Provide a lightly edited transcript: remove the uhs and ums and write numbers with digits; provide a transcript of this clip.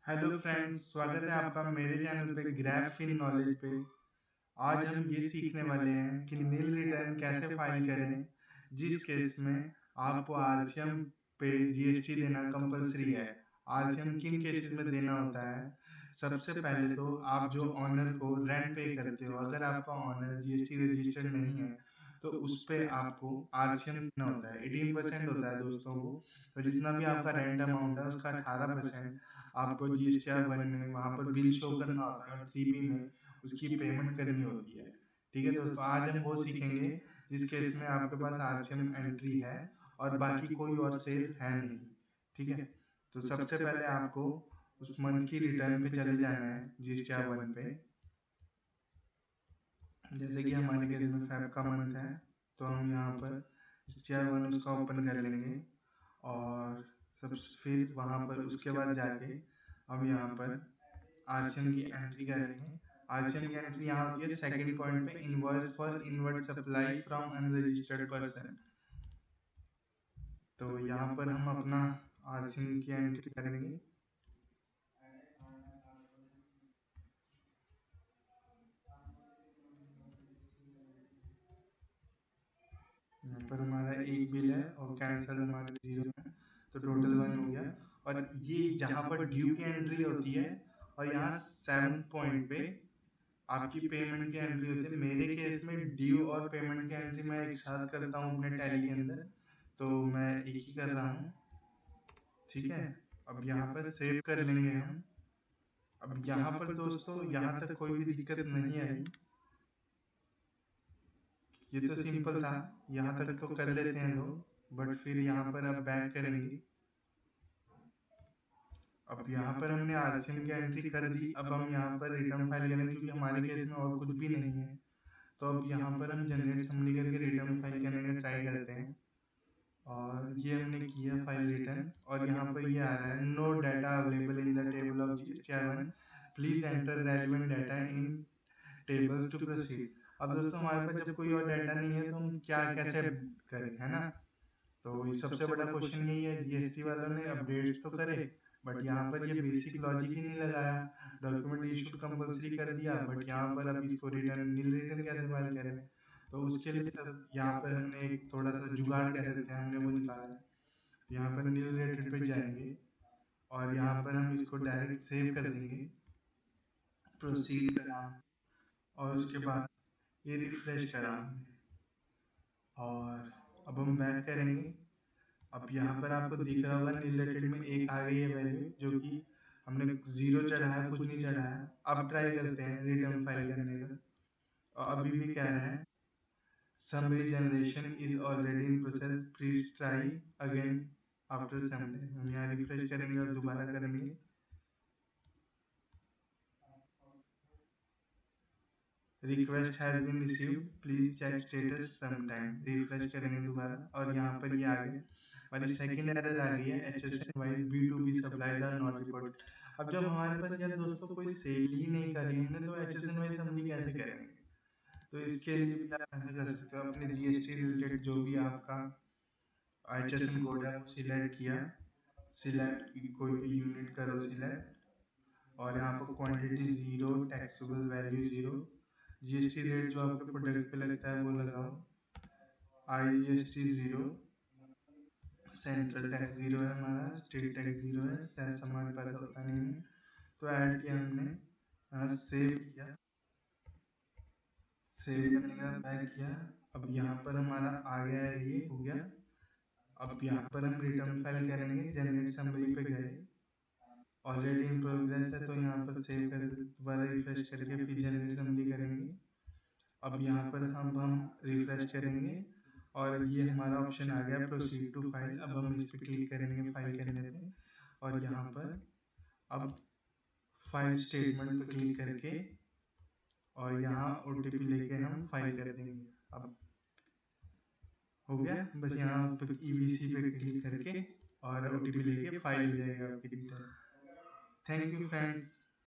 Hello friends, स्वागत है आपका मेरे चैनल पे ग्राफ इन नॉलेज पे। आज हम ये सीखने वाले हैं कि नील रिटर्न कैसे फाइल करें जिस केस में आपको आरसीएम पे जीएसटी देना कंपलसरी है। आरसीएम किन केसेस में देना होता है? सबसे पहले तो आप जो ऑनर को रेंट पे करते हो, अगर आपका ऑनर जीएसटी रजिस्टर्ड नहीं है तो उस पर आपको आरसीएम देना होता है। 18% होता है दोस्तों वो। तो जितना भी आपका रेंट अमाउंट है उसका 18% आपको GSTR 1 में वहाँ पर बिल शो करना होता है और 3B में उसकी पेमेंट करनी होती है। ठीक है दोस्तों, आज हम वो सीखेंगे जिस केस में आपके पास आरसीएम एंट्री है और बाकी कोई और सेल है नहीं। ठीक है, तो सबसे पहले आपको उस मंथ की रिटर्न पे चले जाना है GSTR 1 पे। जैसे कि हमारे केस में फेब का मंथ है तो हम यहाँ पर GSTR 1 उसका ओपन कर लेंगे और सब फिर वहाँ पर उसके बाद जाके हम यहाँ पर आरसीएम की एंट्री करेंगे। आरसीएम की एंट्री यहाँ होती है सेकंड पॉइंट पे, invoice for inward supply from unregistered person. तो यहाँ पर हम अपना आरसीएम की एंट्री करेंगे। यहाँ पर हमारा एक बिल है और कैंसल हमारे 0 है, तो टोटल 1 हो गया। और ये जहाँ पर ड्यू की एंट्री होती है और यहाँ 7 पॉइंट पे आपकी पेमेंट की एंट्री होती है। मेरे केस में ड्यू और पेमेंट की एंट्री मैं एक साथ करता हूँ अपने टैली के अंदर, तो मैं एक ही कर रहा हूँ। ठीक है, अब यहाँ पर सेव कर लेंगे हम। अब यहाँ पर दोस्तों यहाँ तक कोई भी दिक्कत नहीं आई। ये तो सिंपल था, यहाँ तक तो कर लेते हैं लोग, बट फिर यहाँ पर अब बैक करेंगे। अब यहाँ पर हमने आरसीएम की एंट्री कर दी, अब हम यहाँ पर रिटर्न फाइल करेंगे क्योंकि हमारे केस में और कुछ भी नहीं है। तो अब यहाँ पर हम जनरेट समरी करके रिटर्न फाइल करने का ट्राई करते हैं और ये हमने किया फाइल रिटर्न। और यहाँ पर ये आ रहा है no data available in the table of GSTR 1, please enter relevant data in tables to proceed. अब दोस्तों हमारे पास जब कोई और डाटा नहीं है तो हम क्या कैसे करें, है ना? तो सबसे बड़ा क्वेश्चन यही है, जीएसटी वालों ने अपडेट्स तो करे बट यहाँ पर ये बेसिक लॉजिक ही नहीं लगाया। डॉक्यूमेंट इशू कंपलसरी कर दिया बट यहाँ पर अब इसको रिटर्न नील रिटर्न कैसे फाइल करें? तो उसके लिए सब यहाँ पर हमने एक थोड़ा सा जुगाड़ कह सकते हैं, हमने वो निकाला है। यहाँ पर नील रिटर्न पे जाएंगे और यहाँ पर हम इसको डायरेक्ट सेव कर देंगे, प्रोसीड करा और उसके बाद ये रिफ्रेश करा और अब हम बैक करेंगे। अब यहाँ पर आपको दिख रहा होगा रिलेटेड में एक आ गई है वैल्यू, जो कि हमने 0 चढ़ाया, कुछ नहीं चढ़ाया। अब ट्राई करते हैं रिटर्न फाइल करने का और अभी भी कह रहे हैं some regeneration is already in process, please try again after some time. हम यहाँ रिफ्रेश करेंगे और दोबारा करेंगे। Request has been received, please check status some time. Refresh करेंगे दोबारा और यहाँ पर ये आ गया, हमारी सेकंड एरर आ गई है HSN wise B2B supplies are not report. अब जब हमारे पास यार दोस्तों कोई सेल ही नहीं करी हमने तो HSN वाइज समरी कैसे करेंगे? तो इसके लिए भी आप ऐसा कर सकते हो, अपने जीएसटी रिलेटेड जो भी आपका HSN कोड है वो सिलेक्ट किया, सिलेक्ट कोई भी यूनिट करो सिलेक्ट, और यहाँ पर quantity 0, taxable value 0, GST rate जो आपके प्रोडक्ट पे लगता है वो लगाओ, IGST 0, सेंट्रल टैक्स 0 है हमारा, स्टेट टैक्स 0 है, सेस हमारे पास होता नहीं है। तो ऐड किया हमने, सेव किया, सेव करने का बैक किया। अब यहाँ पर हमारा आ गया है, ये हो गया। अब यहाँ पर हम रिटर्न फाइल करेंगे, जनरेट समरी पे गए, ऑलरेडी इन प्रोग्रेस है तो यहाँ पर सेव कर दोबारा रिफ्रेश करके फिर जनरेट समरी करेंगे। अब यहाँ पर हम रिफ्रेश करेंगे और ये हमारा ऑप्शन आ गया प्रोसीड टू फाइल। अब हम इस पर क्लिक करेंगे फाइल करने पे और यहाँ पर अब फाइल स्टेटमेंट पे क्लिक करके और यहाँ OTP लेके हम फाइल कर देंगे। अब हो गया, बस यहाँ पे EBC पे क्लिक करके और OTP लेके फाइल हो जाएगा आपकी। Thank you friends.